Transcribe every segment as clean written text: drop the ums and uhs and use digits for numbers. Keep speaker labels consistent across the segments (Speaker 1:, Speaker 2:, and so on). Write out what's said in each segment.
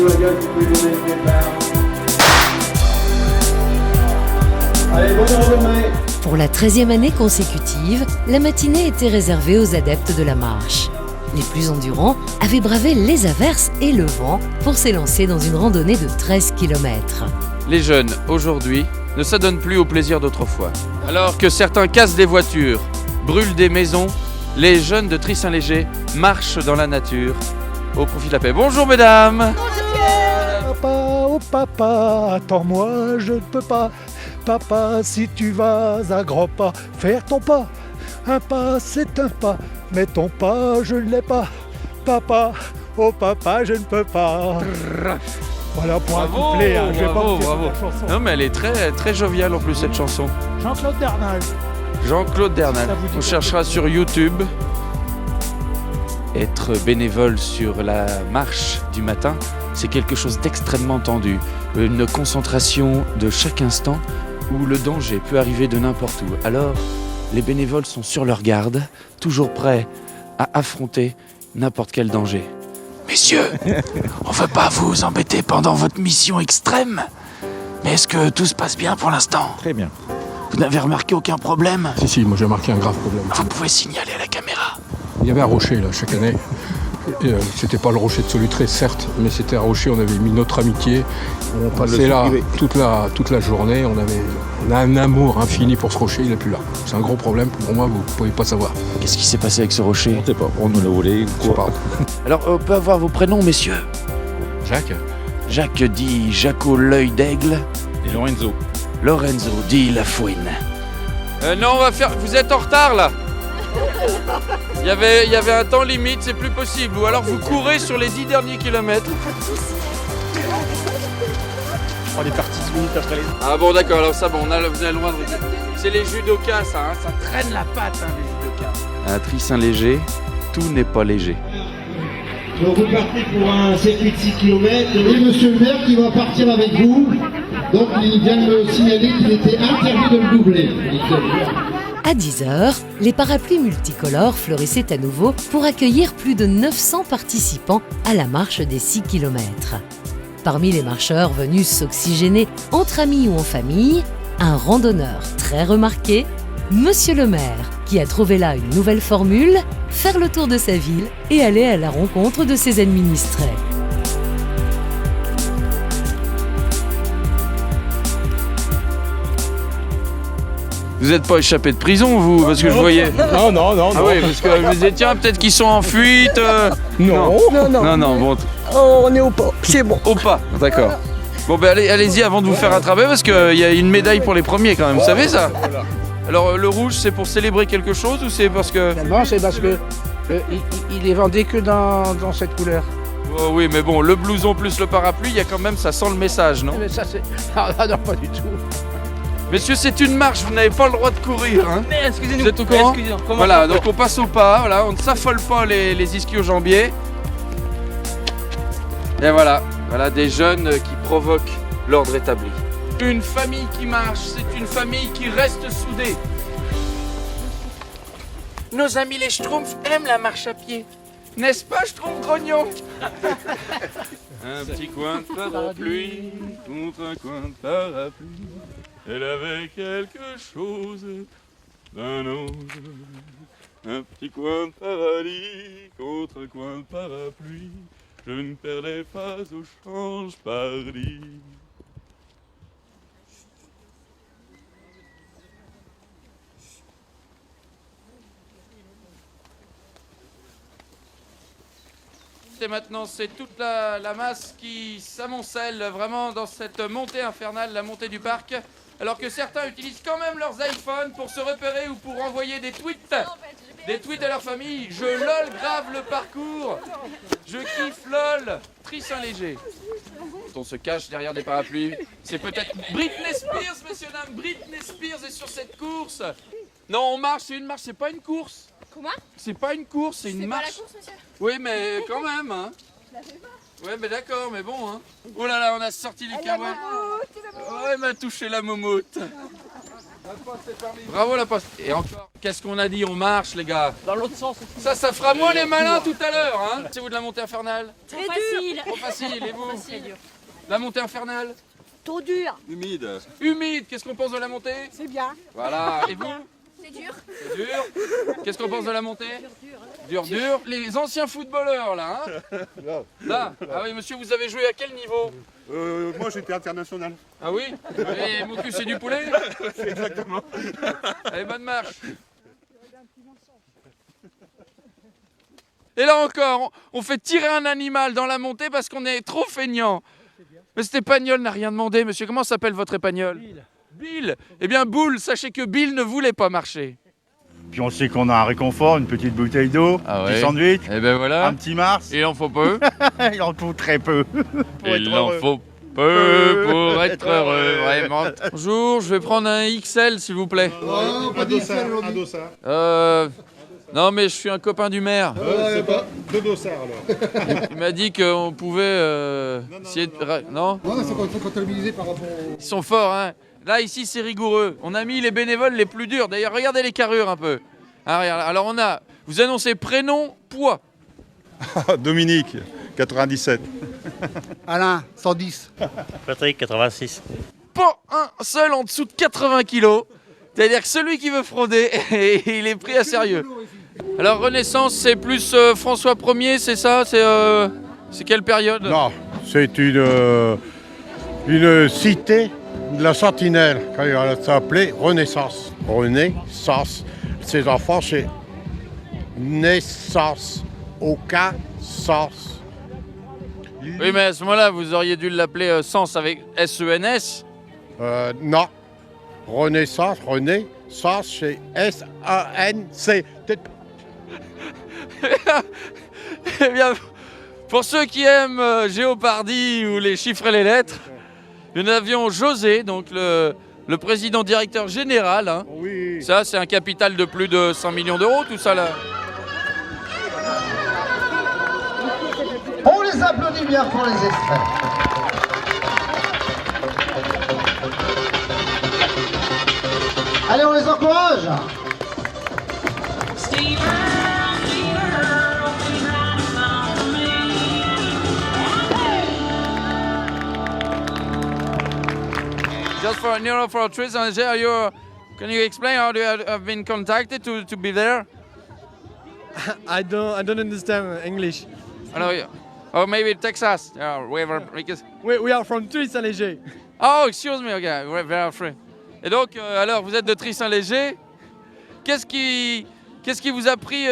Speaker 1: sur la gueule, tu peux lui donner le départ. Allez, bonne randonnée.
Speaker 2: Pour la 13e année consécutive, la matinée était réservée aux adeptes de la marche. Les plus endurants avaient bravé les averses et le vent pour s'élancer dans une randonnée de 13 km.
Speaker 3: Les jeunes, aujourd'hui, ne s'adonnent plus au plaisir d'autrefois. Alors que certains cassent des voitures, brûlent des maisons, les jeunes de Trie-Saint-Léger marchent dans la nature au profit de la paix. Bonjour mesdames.
Speaker 4: Papa, oh papa, attends-moi, je ne peux pas. Papa, si tu vas à grands pas, faire ton pas. Un pas, c'est un pas, mais ton pas, je ne l'ai pas. Papa, oh papa, je ne peux pas. Voilà pour un couplet, hein. Je vais pas vous dire la chanson.
Speaker 3: Non mais elle est très, très joviale en plus cette chanson.
Speaker 4: Jean-Claude Dernal.
Speaker 3: Jean-Claude Dernal.
Speaker 4: Ça vous dit
Speaker 3: On cherchera sur YouTube. Être bénévole sur la marche du matin, c'est quelque chose d'extrêmement tendu. Une concentration de chaque instant où le danger peut arriver de n'importe où. Alors, les bénévoles sont sur leur garde, toujours prêts à affronter n'importe quel danger. Messieurs, on ne veut pas vous embêter pendant votre mission extrême, mais est-ce que tout se passe bien pour l'instant?
Speaker 5: Très bien.
Speaker 3: Vous n'avez remarqué aucun problème?
Speaker 6: Si, moi j'ai remarqué un grave problème.
Speaker 3: Vous pouvez signaler à la caméra.
Speaker 6: Il y avait un rocher là chaque année. C'était pas le rocher de Solutré certes, mais c'était un rocher, on avait mis notre amitié. On passait là toute la journée, on a un amour infini pour ce rocher, il n'est plus là. C'est un gros problème, pour moi vous ne pouvez pas savoir.
Speaker 3: Qu'est-ce qui s'est passé avec ce rocher?
Speaker 5: On ne sait pas, on nous l'a volé.
Speaker 6: Je sais pas.
Speaker 3: Alors, on peut avoir vos prénoms, messieurs?
Speaker 6: Jacques?
Speaker 3: Jacques dit Jaco l'œil d'aigle.
Speaker 5: Et Lorenzo.
Speaker 3: Lorenzo dit la fouine. Non, on va faire... Vous êtes en retard, là. Il y avait un temps limite, c'est plus possible. Ou alors vous courez sur les 10 derniers kilomètres.
Speaker 4: On est parti 10 minutes après les...
Speaker 3: Ah bon, d'accord, alors ça, bon, vous avez le droit de... C'est les judokas, ça, hein, ça traîne la patte, hein, les judokas. À Trie-Saint-Léger, tout n'est pas léger.
Speaker 7: Donc vous partez pour un circuit de 6 km et monsieur le maire qui va partir avec vous. Donc il vient de me signaler qu'il était interdit de le doubler.
Speaker 2: À 10h, les parapluies multicolores fleurissaient à nouveau pour accueillir plus de 900 participants à la marche des 6 km. Parmi les marcheurs venus s'oxygéner entre amis ou en famille, un randonneur très remarqué, Monsieur le maire, qui a trouvé là une nouvelle formule, faire le tour de sa ville et aller à la rencontre de ses administrés.
Speaker 3: Vous n'êtes pas échappé de prison, vous, parce que je voyais...
Speaker 6: Non.
Speaker 3: Ah oui, parce que je me disais, tiens, peut-être qu'ils sont en fuite.
Speaker 6: Non.
Speaker 3: Non, bon.
Speaker 8: Oh, on est au pas, c'est bon.
Speaker 3: Au pas, d'accord. Bon, ben allez-y avant de vous faire attraper, parce qu'il y a une médaille pour les premiers quand même, vous savez ça? Alors, le rouge, c'est pour célébrer quelque chose ou c'est parce que...
Speaker 8: Non, c'est parce que il est vendu que dans cette couleur.
Speaker 3: Oh, oui, mais bon, le blouson plus le parapluie, il y a quand même, ça sent le message, non?
Speaker 8: Mais ça, c'est... Ah non, pas du tout.
Speaker 3: Messieurs, c'est une marche, vous n'avez pas le droit de courir, hein?
Speaker 8: Mais excusez-nous.
Speaker 3: Vous êtes au courant? Voilà, donc
Speaker 8: on
Speaker 3: on passe au pas, voilà, on ne s'affole pas les ischio-jambiers. Et voilà, des jeunes qui provoquent l'ordre établi. Une famille qui marche, c'est une famille qui reste soudée. Nos amis les Schtroumpfs aiment la marche à pied. N'est-ce pas, Schtroumpf grognon? Un petit coin de parapluie contre un coin de parapluie. Elle avait quelque chose d'un ange. Un petit coin de paradis contre un coin de parapluie. Je ne perdais pas au change Paris. Et maintenant, c'est toute la masse qui s'amoncelle vraiment dans cette montée infernale, la montée du parc. Alors que certains utilisent quand même leurs iPhones pour se repérer ou pour envoyer des tweets. Des tweets à leur famille. Je lol grave le parcours. Je kiffe lol. Trie-Saint-Léger. On se cache derrière des parapluies. C'est peut-être Britney Spears, messieurs, dames. Britney Spears est sur cette course. Non, on marche, c'est une marche, c'est pas une course.
Speaker 9: Comment?
Speaker 3: C'est pas une course, c'est une marche.
Speaker 9: C'est pas la course, monsieur?
Speaker 3: Oui, mais quand même, hein.
Speaker 9: Je la fais pas.
Speaker 3: Ouais, mais d'accord, mais bon, hein. Oh là là, on a sorti les carouettes. Oh, elle m'a touché la moumoute. Bravo la poste. Et encore, qu'est-ce qu'on a dit? On marche les gars.
Speaker 8: Dans l'autre sens.
Speaker 3: Ça fera moins les malins tout à l'heure. Hein. C'est vous de la montée infernale?
Speaker 9: Très dur.
Speaker 3: Trop facile. Et vous?
Speaker 9: Très dur.
Speaker 3: La montée infernale?
Speaker 9: Trop dur.
Speaker 5: Humide.
Speaker 3: Humide. Qu'est-ce qu'on pense de la montée?
Speaker 9: C'est bien.
Speaker 3: Voilà. Et vous?
Speaker 9: C'est dur.
Speaker 3: C'est dur. Qu'est-ce qu'on pense de la montée? Dur, dur. Les anciens footballeurs là. Hein. Là. Ah oui monsieur, vous avez joué à quel niveau?
Speaker 10: Moi j'étais international.
Speaker 3: Ah oui? Et Moku c'est du poulet?
Speaker 10: Exactement.
Speaker 3: Allez, bonne marche. Et là encore, on fait tirer un animal dans la montée parce qu'on est trop feignant. Mais cet épagnol n'a rien demandé, monsieur. Comment s'appelle votre épagnol? Bill. Bill. Eh bien, Boule, sachez que Bill ne voulait pas marcher.
Speaker 10: Puis on sait qu'on a un réconfort, une petite bouteille d'eau,
Speaker 3: Ah
Speaker 10: un petit
Speaker 3: ouais.
Speaker 10: sandwich,
Speaker 3: Eh ben voilà.
Speaker 10: un petit Mars.
Speaker 3: Il en faut peu.
Speaker 10: Il en faut très peu.
Speaker 3: Il en faut peu pour être heureux, vraiment. Bonjour, je vais prendre un XL s'il vous plaît.
Speaker 1: Pas d'XL aujourd'hui.
Speaker 3: Non mais je suis un copain du maire.
Speaker 10: Deux dossards alors.
Speaker 3: Il m'a dit qu'on pouvait essayer de... Non?
Speaker 1: Non, c'est comptabilisé par rapport au...
Speaker 3: Ils sont forts, hein. Là, ici, c'est rigoureux. On a mis les bénévoles les plus durs. D'ailleurs, regardez les carrures un peu. Ah, regarde. Alors, on a... Vous annoncez prénom, poids.
Speaker 10: Dominique, 97.
Speaker 1: Alain, 110.
Speaker 11: Patrick, 86.
Speaker 3: Pas un seul en dessous de 80 kilos. C'est-à-dire que celui qui veut frauder, il est pris à sérieux. Alors, Renaissance, c'est plus François 1er, c'est ça? C'est quelle période?
Speaker 12: Non, c'est une cité de la Sentinelle, quand elle s'appelait Renaissance. Renaissance. Ses enfants, c'est naissance, aucun sens.
Speaker 3: Oui, mais à ce moment-là, vous auriez dû l'appeler Sens avec S-E-N-S.
Speaker 12: Non. Renaissance, Renaissance, c'est S-A-N-C.
Speaker 3: Eh bien, pour ceux qui aiment Géopardy ou les chiffres et les lettres, nous avions José, donc le président directeur général. Hein.
Speaker 12: Oui.
Speaker 3: Ça, c'est un capital de plus de 100 millions d'euros, tout ça là.
Speaker 7: On les applaudit bien pour les extraits. Allez, on les encourage.
Speaker 3: Just for for tourism, can you explain how you have been contacted to be there?
Speaker 1: I don't understand English.
Speaker 3: Or maybe Texas, wherever. Because...
Speaker 1: We are from Tris-Saint-Léger.
Speaker 3: Oh, excuse me, okay, we're very free. Et donc, alors, vous êtes de Tris-Saint-Léger. Qu'est-ce qui vous a pris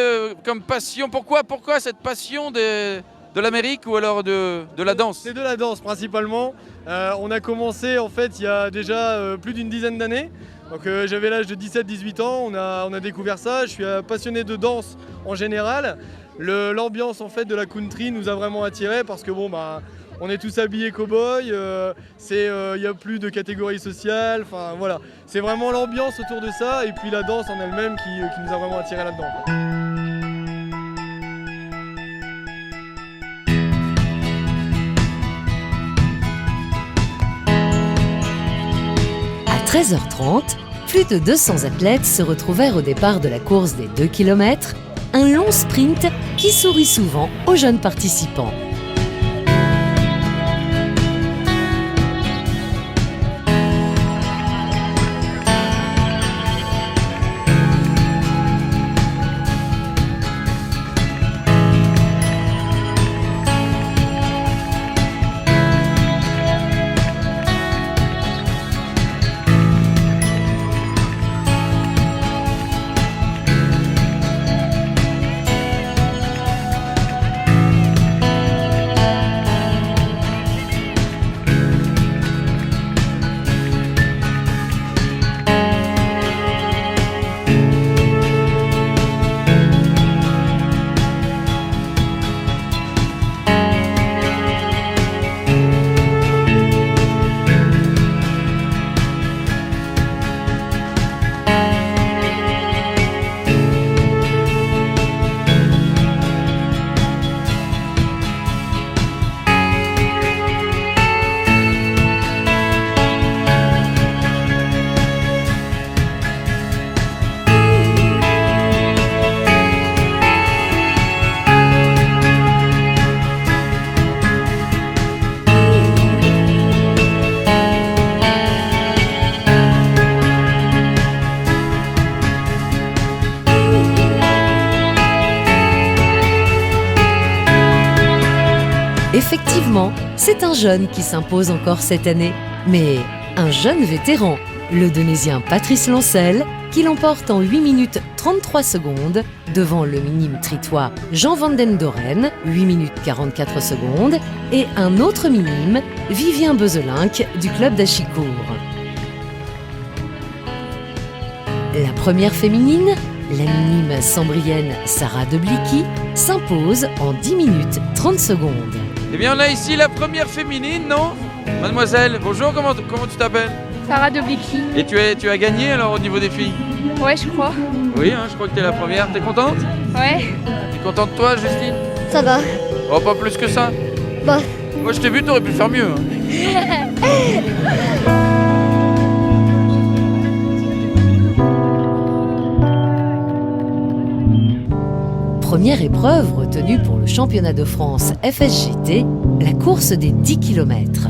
Speaker 3: comme passion? Pourquoi cette passion de l'Amérique ou alors de la danse?
Speaker 1: C'est de la danse principalement. On a commencé en fait il y a déjà plus d'une dizaine d'années. Donc j'avais l'âge de 17-18 ans, on a découvert ça. Je suis passionné de danse en général. L'ambiance en fait de la country nous a vraiment attirés parce que on est tous habillés cow-boy, il y a plus de catégorie sociale, enfin voilà. C'est vraiment l'ambiance autour de ça et puis la danse en elle-même qui nous a vraiment attirés là-dedans.
Speaker 2: À 13h30, plus de 200 athlètes se retrouvèrent au départ de la course des 2 km, un long sprint qui sourit souvent aux jeunes participants. Effectivement, c'est un jeune qui s'impose encore cette année, mais un jeune vétéran, le Donésien Patrice Lancel, qui l'emporte en 8 minutes 33 secondes devant le minime tritois Jean van den Doren, 8 minutes 44 secondes, et un autre minime, Vivien Bezelinck du club d'Achicourt. La première féminine, la minime sambrienne Sarah Deblicky, s'impose en 10 minutes 30 secondes.
Speaker 3: Eh bien, on a ici la première féminine, non? Mademoiselle, bonjour, comment tu t'appelles?
Speaker 9: Sarah Deblicky.
Speaker 3: Et tu as gagné alors au niveau des filles?
Speaker 9: Ouais, je crois.
Speaker 3: Oui, hein, je crois que t'es la première. T'es contente?
Speaker 9: Ouais.
Speaker 3: T'es contente toi, Justine?
Speaker 9: Ça va.
Speaker 3: Oh, pas plus que ça?
Speaker 9: Bah.
Speaker 3: Moi, je t'ai vu, t'aurais pu faire mieux. Hein.
Speaker 2: Première épreuve retenue pour le championnat de France FSGT, la course des 10 km.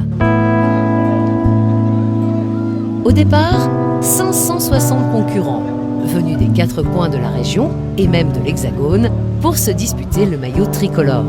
Speaker 2: Au départ, 560 concurrents, venus des 4 coins de la région et même de l'Hexagone, pour se disputer le maillot tricolore.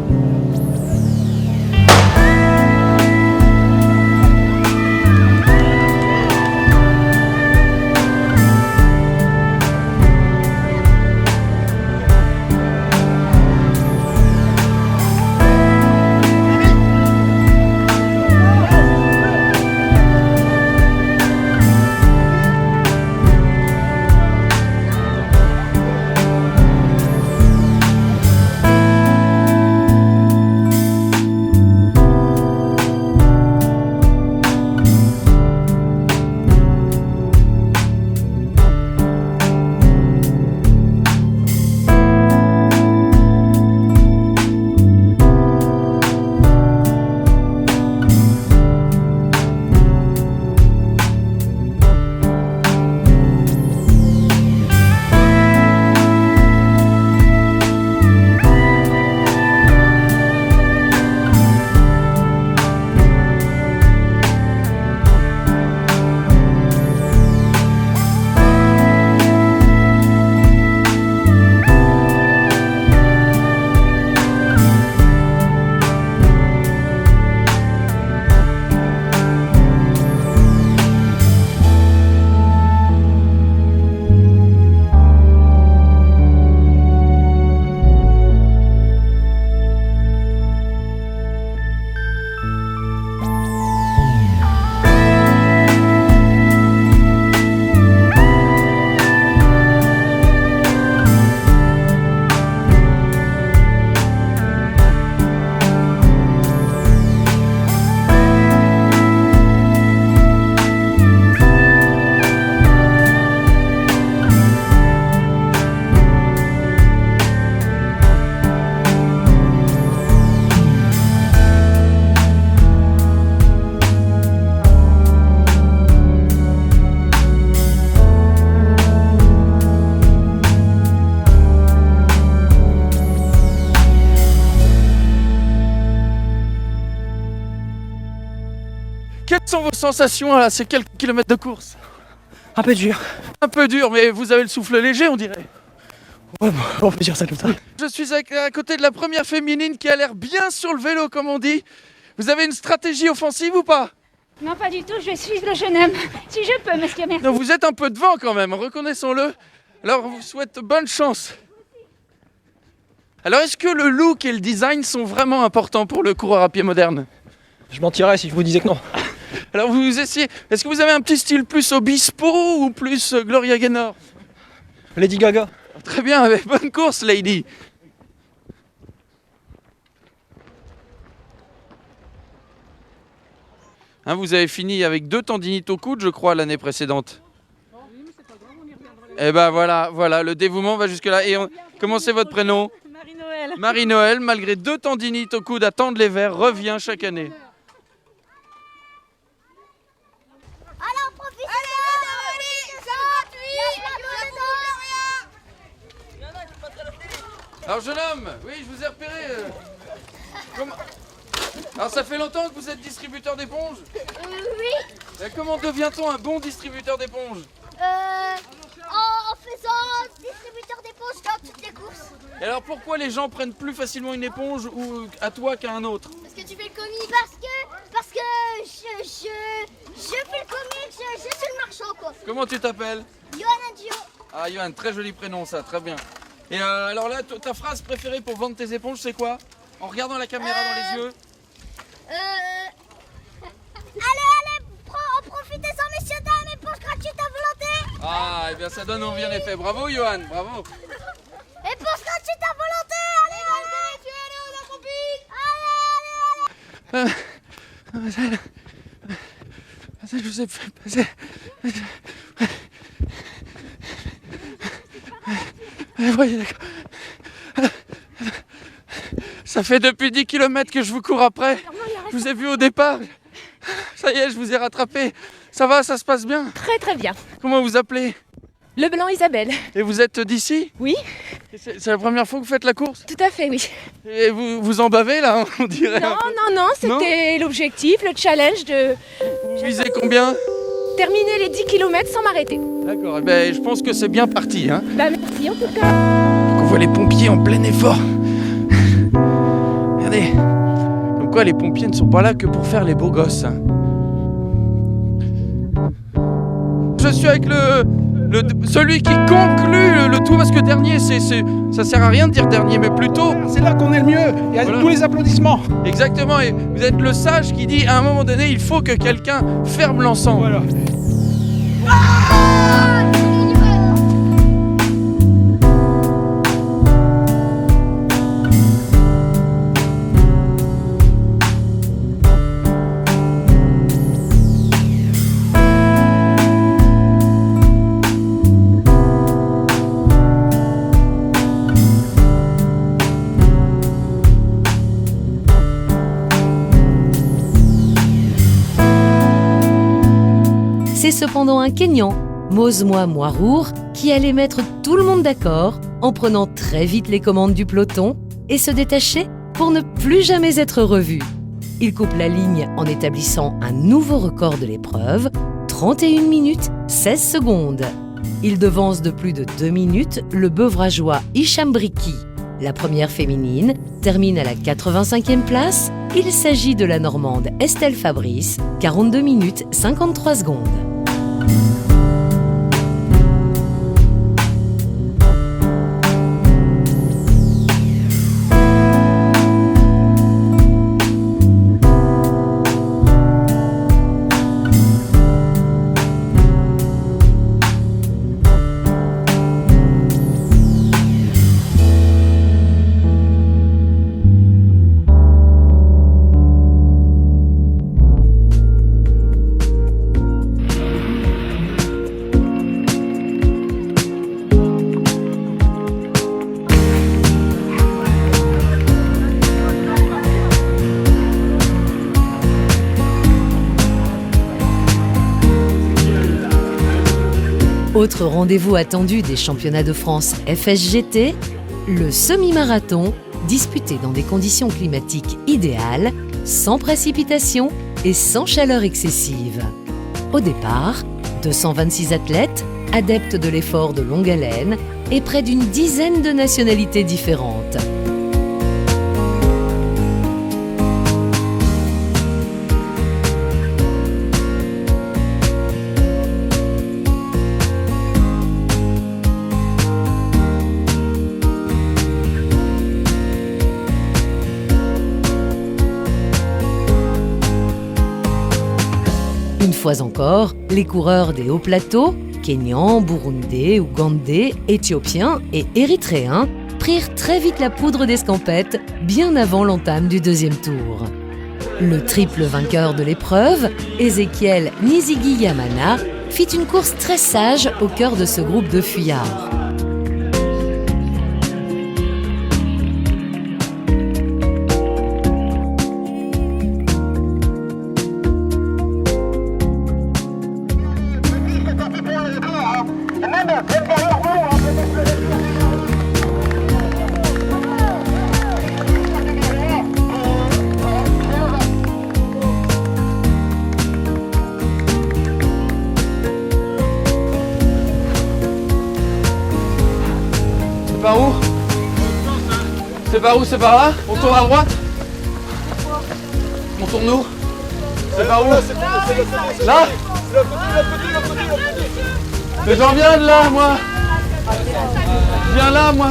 Speaker 3: Quelles sont vos sensations à ces quelques kilomètres de course?
Speaker 1: Un peu dur.
Speaker 3: Un peu dur, mais vous avez le souffle léger, on dirait.
Speaker 1: Ouais, bon, on peut dire ça comme ça.
Speaker 3: Je suis à côté de la première féminine qui a l'air bien sur le vélo, comme on dit. Vous avez une stratégie offensive ou pas?
Speaker 9: Non, pas du tout, je vais suivre le jeune homme. Si je peux, monsieur, merci.
Speaker 3: Non, vous êtes un peu devant quand même, reconnaissons-le. Alors, on vous souhaite bonne chance. Alors, est-ce que le look et le design sont vraiment importants pour le coureur à pied moderne?
Speaker 1: Je mentirais si je vous disais que non.
Speaker 3: Alors, vous essayez. Est-ce que vous avez un petit style plus Obispo ou plus Gloria Gaynor?
Speaker 1: Lady Gaga.
Speaker 3: Très bien, bonne course, Lady. Hein, vous avez fini avec 2 tendinites au coude, je crois, l'année précédente. Et ben voilà, le dévouement va jusque-là. Et comment c'est votre prénom?
Speaker 9: Marie-Noël.
Speaker 3: Marie-Noël, malgré 2 tendinites au coude à tendre les verres, revient chaque année.
Speaker 9: Alors, profitez.
Speaker 3: Alors, jeune homme, oui, je vous ai repéré. Alors, ça fait longtemps que vous êtes distributeur d'éponges?
Speaker 9: Oui.
Speaker 3: Comment devient-on un bon distributeur d'éponges?
Speaker 9: En faisant distributeur d'éponges dans toutes les courses.
Speaker 3: Et alors pourquoi les gens prennent plus facilement une éponge ou à toi qu'à un autre?
Speaker 9: Parce que tu fais le comique. Parce que je fais le comique, je suis le marchand quoi.
Speaker 3: Comment tu t'appelles?
Speaker 9: Johan Gio.
Speaker 3: Ah Johan, très joli prénom ça, très bien. Et alors là, ta phrase préférée pour vendre tes éponges, c'est quoi? En regardant la caméra dans les yeux.
Speaker 9: Allez, profitez-en messieurs, dames, éponge gratuite à volonté.
Speaker 3: Ah, et bien ça donne envie en effet. Bravo Johan, bravo.
Speaker 9: Éponge gratuite à volonté. Allez,
Speaker 3: Je sais passer. Voyez, d'accord. Ça fait depuis 10 km que je vous cours après. Je vous ai vu au départ. Ça y est, je vous ai rattrapé. Ça va, ça se passe bien?
Speaker 13: Très très bien.
Speaker 3: Comment vous appelez?
Speaker 13: Leblanc Isabelle.
Speaker 3: Et vous êtes d'ici?
Speaker 13: Oui.
Speaker 3: C'est la première fois que vous faites la course?
Speaker 13: Tout à fait, oui.
Speaker 3: Et vous en bavez là, on dirait?
Speaker 13: Non, c'était l'objectif, le challenge de...
Speaker 3: Vous visez combien?
Speaker 13: Terminer les 10 km sans m'arrêter.
Speaker 3: D'accord, et ben, je pense que c'est bien parti. Hein.
Speaker 13: Bah merci en tout cas.
Speaker 3: On voit les pompiers en plein effort. Regardez. Comme quoi les pompiers ne sont pas là que pour faire les beaux gosses. Je suis avec celui qui conclut le tout, parce que dernier, ça sert à rien de dire dernier, mais plutôt...
Speaker 8: C'est là qu'on est le mieux, il y a tous les applaudissements.
Speaker 3: Exactement, et vous êtes le sage qui dit à un moment donné, il faut que quelqu'un ferme l'ensemble.
Speaker 8: Voilà.
Speaker 2: C'est cependant un Kényan, Mosmoa Mwarour, qui allait mettre tout le monde d'accord en prenant très vite les commandes du peloton et se détacher pour ne plus jamais être revu. Il coupe la ligne en établissant un nouveau record de l'épreuve, 31 minutes 16 secondes. Il devance de plus de 2 minutes le beuvrageois Hicham Briki. La première féminine termine à la 85e place. Il s'agit de la Normande Estelle Fabrice, 42 minutes 53 secondes. Autre rendez-vous attendu des championnats de France FSGT, le semi-marathon, disputé dans des conditions climatiques idéales, sans précipitation et sans chaleur excessive. Au départ, 226 athlètes, adeptes de l'effort de longue haleine et près d'une dizaine de nationalités différentes. Une fois encore, les coureurs des hauts plateaux, Kenyans, Burundais, Ougandais, Éthiopiens et Érythréens, prirent très vite la poudre d'escampette bien avant l'entame du deuxième tour. Le triple vainqueur de l'épreuve, Ezekiel Nizigiyamana, fit une course très sage au cœur de ce groupe de fuyards.
Speaker 3: par où? C'est par là? On tourne à droite? On tourne où? C'est par où? Là? Mais j'en viens de là, moi. Je viens là, moi.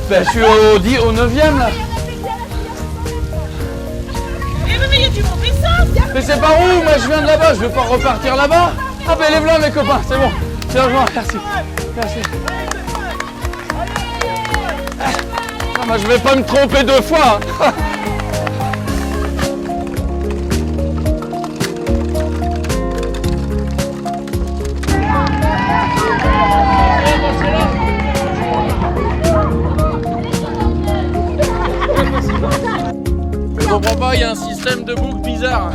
Speaker 3: Ben, je suis au 9e, là. Mais c'est par où? Moi, je viens de là-bas. Je vais pas repartir là-bas. Ah ben, lève-là, mes copains. C'est bon. Tiens, merci. Merci. Ah, moi, je vais pas me tromper 2 fois. Hein. Je comprends pas, il y a un système de boucle bizarre.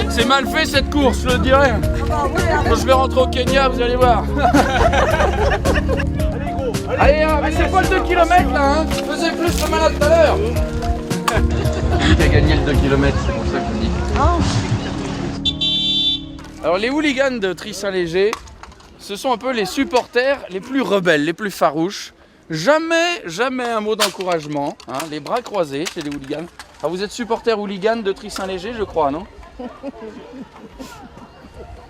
Speaker 3: C'est mal fait cette course, je le dirais. Quand je vais rentrer au Kenya, vous allez voir. Allez, mais c'est pas le 2 km là, hein. Faisais plus le malade tout à l'heure. C'est lui qui a gagné le 2 km, c'est pour ça que je dis. Alors les hooligans de Tri-Saint-Léger, ce sont un peu les supporters les plus rebelles, les plus farouches. Jamais un mot d'encouragement, hein, les bras croisés chez les hooligans. Alors vous êtes supporter hooligan de Tri-Saint-Léger, je crois, non?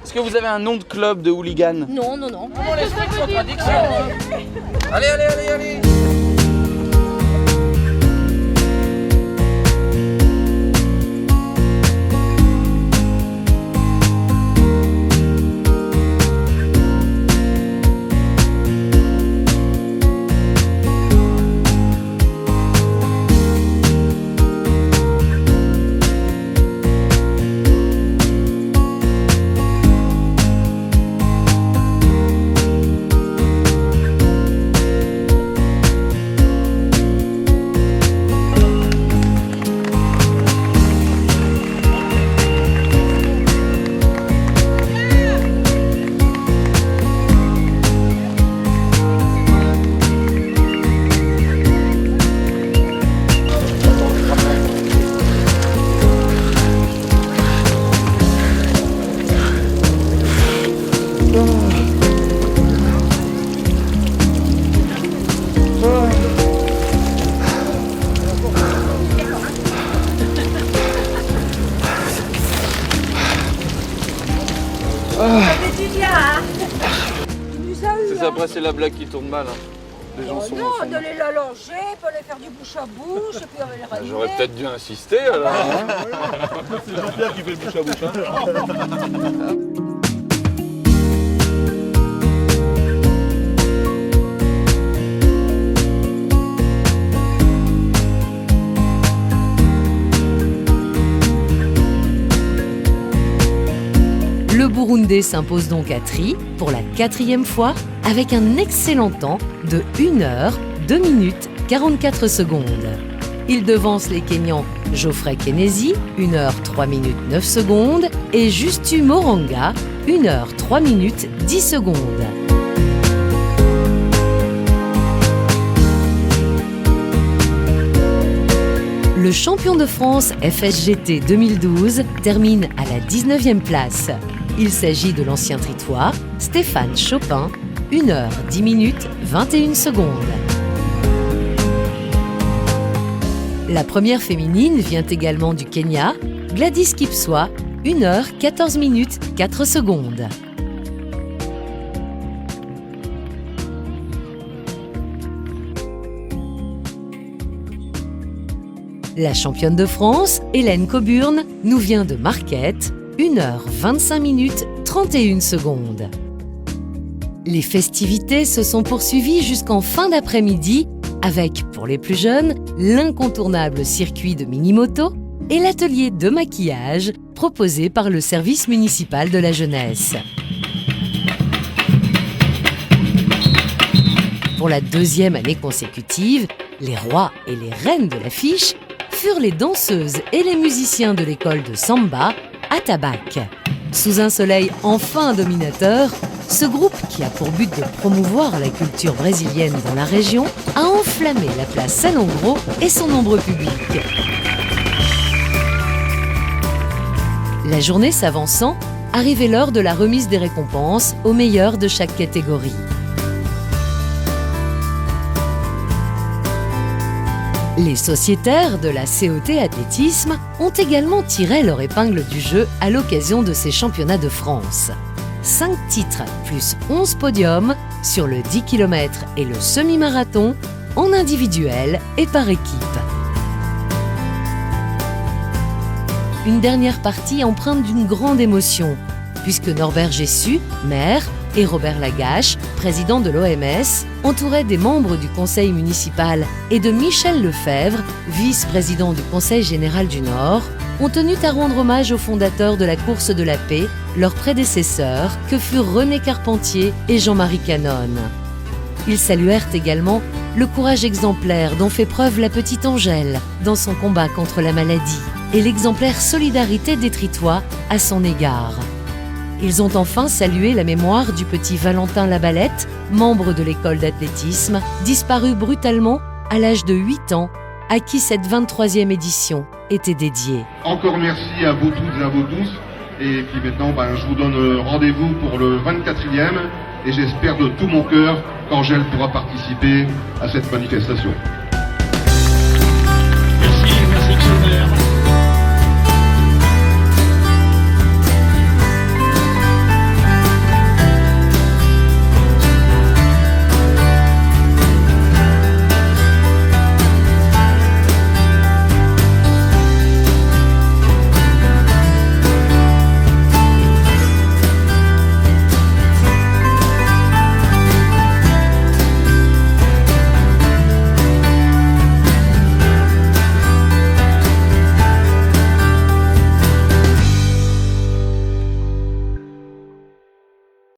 Speaker 3: Est-ce que vous avez un nom de club de hooligans?
Speaker 13: Non, non, non.
Speaker 3: On l'esprit de contradiction. Allez. C'est ça, après c'est la blague qui tourne mal. Hein. Les gens sont.
Speaker 13: Non, d'aller l'allonger, pas aller faire du bouche à bouche, et puis on va les ramener.
Speaker 3: J'aurais peut-être dû insister alors.
Speaker 10: C'est Jean-Pierre qui fait le bouche à bouche. Hein.
Speaker 2: Le Burundais s'impose donc à Tri pour la 4e fois avec un excellent temps de 1 heure, 2 minutes, 44 secondes. Il devance les Kenyans Geoffrey Kenesi, 1 heure, 3 minutes, 9 secondes et Justu Moranga, 1 heure, 3 minutes, 10 secondes. Le champion de France FSGT 2012 termine à la 19e place. Il s'agit de l'ancien tritois Stéphane Chopin, 1 heure, 10 minutes, 21 secondes. La première féminine vient également du Kenya, Gladys Kipswa, 1 heure, 14 minutes, 4 secondes. La championne de France, Hélène Coburn, nous vient de Marquette, 1 heure 25 minutes 31 secondes. Les festivités se sont poursuivies jusqu'en fin d'après-midi avec, pour les plus jeunes, l'incontournable circuit de mini-moto et l'atelier de maquillage proposé par le service municipal de la jeunesse. Pour la 2e année consécutive, les rois et les reines de l'affiche furent les danseuses et les musiciens de l'école de Samba à Tabac. Sous un soleil enfin dominateur, ce groupe, qui a pour but de promouvoir la culture brésilienne dans la région, a enflammé la place Salengro et son nombreux public. La journée s'avançant, arrivait l'heure de la remise des récompenses aux meilleurs de chaque catégorie. Les sociétaires de la CET Athlétisme ont également tiré leur épingle du jeu à l'occasion de ces championnats de France. 5 titres plus 11 podiums sur le 10 km et le semi-marathon, en individuel et par équipe. Une dernière partie empreinte d'une grande émotion, puisque Norbert Jessu, maire, et Robert Lagache, président de l'OMS, entourés des membres du conseil municipal et de Michel Lefebvre, vice-président du Conseil général du Nord, ont tenu à rendre hommage aux fondateurs de la course de la paix, leurs prédécesseurs, que furent René Carpentier et Jean-Marie Canonne. Ils saluèrent également le courage exemplaire dont fait preuve la petite Angèle dans son combat contre la maladie et l'exemplaire solidarité des Tritois à son égard. Ils ont enfin salué la mémoire du petit Valentin Labalette, membre de l'école d'athlétisme, disparu brutalement à l'âge de 8 ans, à qui cette 23e édition était dédiée.
Speaker 14: Encore merci à vous toutes et à vous tous. Et puis maintenant, je vous donne rendez-vous pour le 24e. Et j'espère de tout mon cœur qu'Angèle pourra participer à cette manifestation.